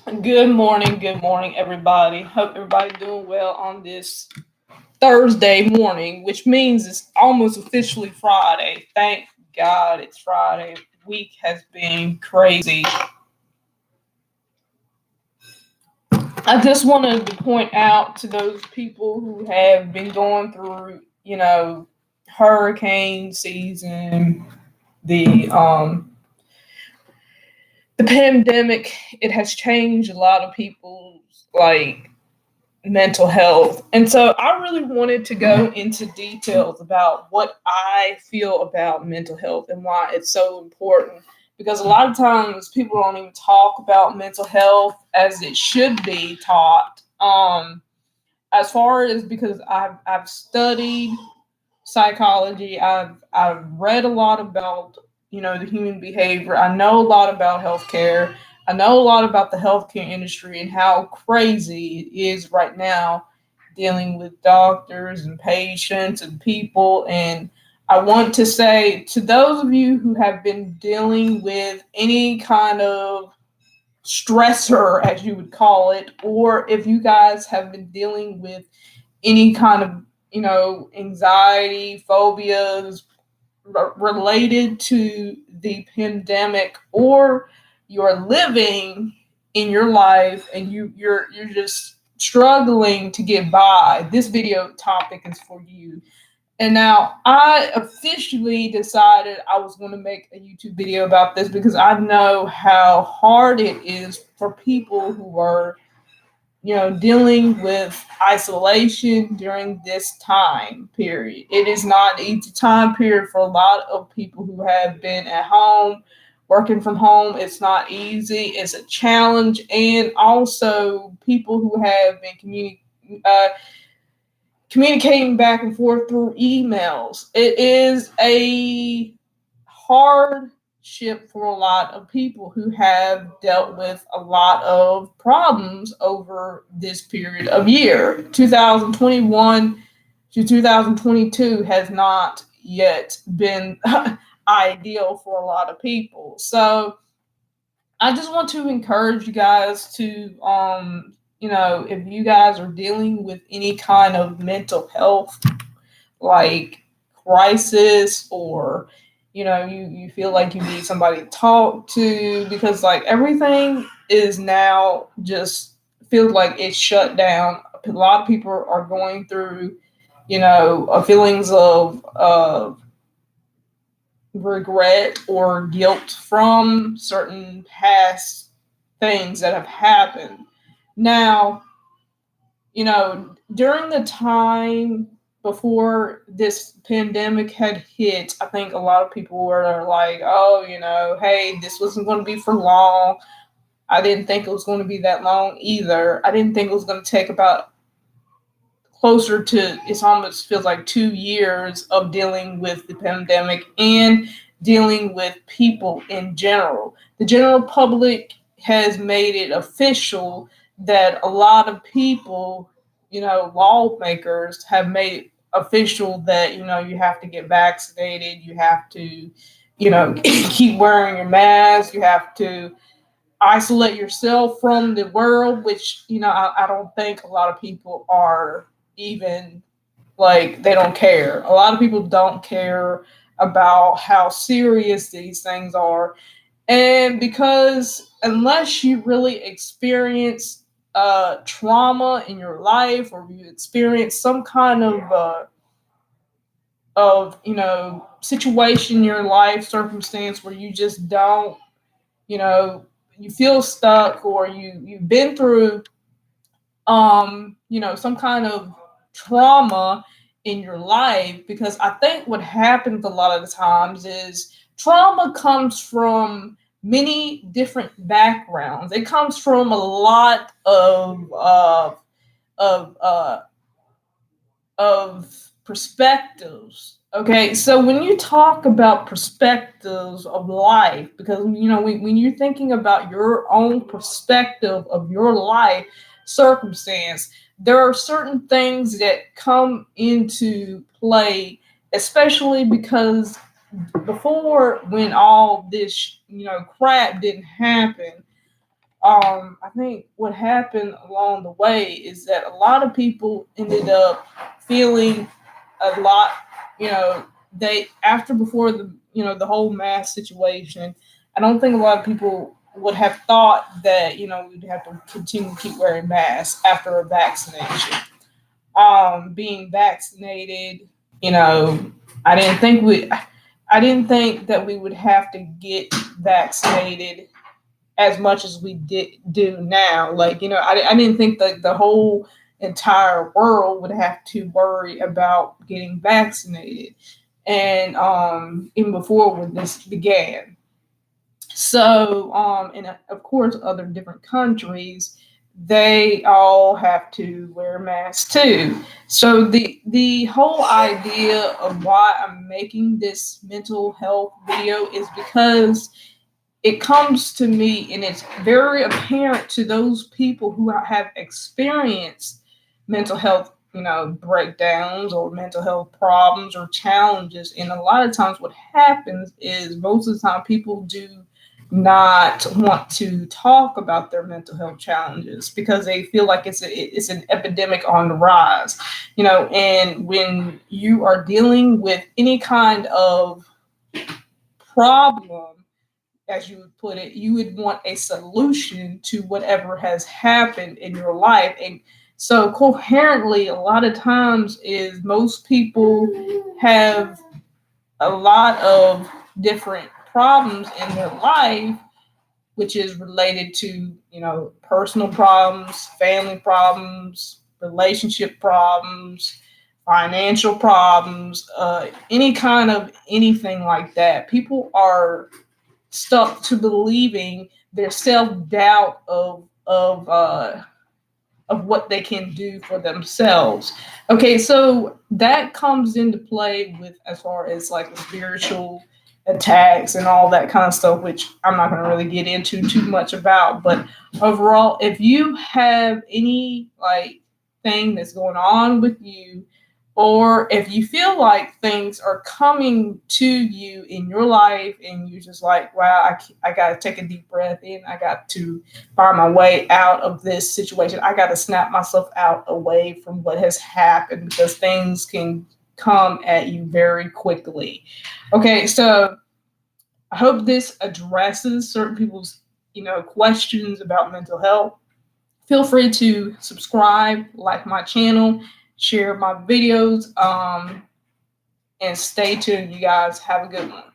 Good morning, everybody. Hope everybody doing well on this Thursday morning, which means it's almost officially Friday. Thank God it's Friday. Week has been crazy. I just wanted to point out to those people who have been going through, hurricane season, the um the pandemic. It has changed a lot of people's mental health. And so I really wanted to go into details about what I feel about mental health and why it's so important. Because a lot of times people don't even talk about mental health as it should be taught. As far as because I've studied psychology, I've read a lot about the human behavior. I know a lot about healthcare. I know a lot about the healthcare industry and how crazy it is right now dealing with doctors and patients and people. And I want to say to those of you who have been dealing with any kind of stressor, as you would call it, or if you guys have been dealing with any kind of anxiety, phobias related to the pandemic, or you're living in your life and you're just struggling to get by, this video topic is for you. And now I officially decided I was going to make a YouTube video about this because I know how hard it is for people who are dealing with isolation during this time period. It is not an easy time period for a lot of people who have been at home, working from home. It's not easy. It's a challenge. And also people who have been communicating back and forth through emails. It is a hardship for a lot of people who have dealt with a lot of problems over this period of year. 2021 to 2022 has not yet been ideal for a lot of people. So I just want to encourage you guys to, if you guys are dealing with any kind of mental health, like crisis, or, you feel like you need somebody to talk to, because like everything is now just feels like it's shut down. A lot of people are going through, feelings of regret or guilt from certain past things that have happened. Now, during the time before this pandemic had hit, I think a lot of people were like, oh, hey, this wasn't going to be for long. I didn't think it was going to be that long either. I didn't think it was going to take about closer to, it almost feels like 2 years of dealing with the pandemic and dealing with people in general. The general public has made it official that a lot of people, lawmakers have made it official that, you have to get vaccinated, you have to, keep wearing your mask, you have to isolate yourself from the world, which, I don't think a lot of people are even like, they don't care. A lot of people don't care about how serious these things are. And because unless you really experience trauma in your life, or you experience some kind of situation in your life, circumstance where you just don't, you know you feel stuck, or you've been through some kind of trauma in your life. Because I think what happens a lot of the times is trauma comes from many different backgrounds. It comes from a lot of of perspectives. Okay, so when you talk about perspectives of life, because when you're thinking about your own perspective of your life circumstance, there are certain things that come into play, especially because before, when all this crap didn't happen, I think what happened along the way is that a lot of people ended up feeling a lot, you know, they after before the the whole mask situation. I don't think a lot of people would have thought that we'd have to continue to keep wearing masks after a vaccination. Being vaccinated, you know, I didn't think we, I didn't think that we would have to get vaccinated as much as we do now. Like, I didn't think that the whole entire world would have to worry about getting vaccinated. And even before when this began. So, and of course, other different countries, they all have to wear masks too. So the whole idea of why I'm making this mental health video is because it comes to me and it's very apparent to those people who have experienced mental health breakdowns or mental health problems or challenges. And a lot of times what happens is most of the time people do not want to talk about their mental health challenges because they feel like it's an epidemic on the rise. And when you are dealing with any kind of problem, as you would put it, you would want a solution to whatever has happened in your life. And so coherently, a lot of times is most people have a lot of different problems in their life, which is related to, personal problems, family problems, relationship problems, financial problems, any kind of anything like that. People are stuck to believing their self-doubt of what they can do for themselves. Okay, so that comes into play with as far as like the spiritual attacks and all that kind of stuff, which I'm not going to really get into too much about. But overall, if you have any like thing that's going on with you, or if you feel like things are coming to you in your life and you're just like, wow, I got to take a deep breath in. I got to find my way out of this situation. I got to snap myself out away from what has happened because things can come at you very quickly. Okay, so I hope this addresses certain people's, questions about mental health. Feel free to subscribe, like my channel, share my videos, and stay tuned, you guys. Have a good one.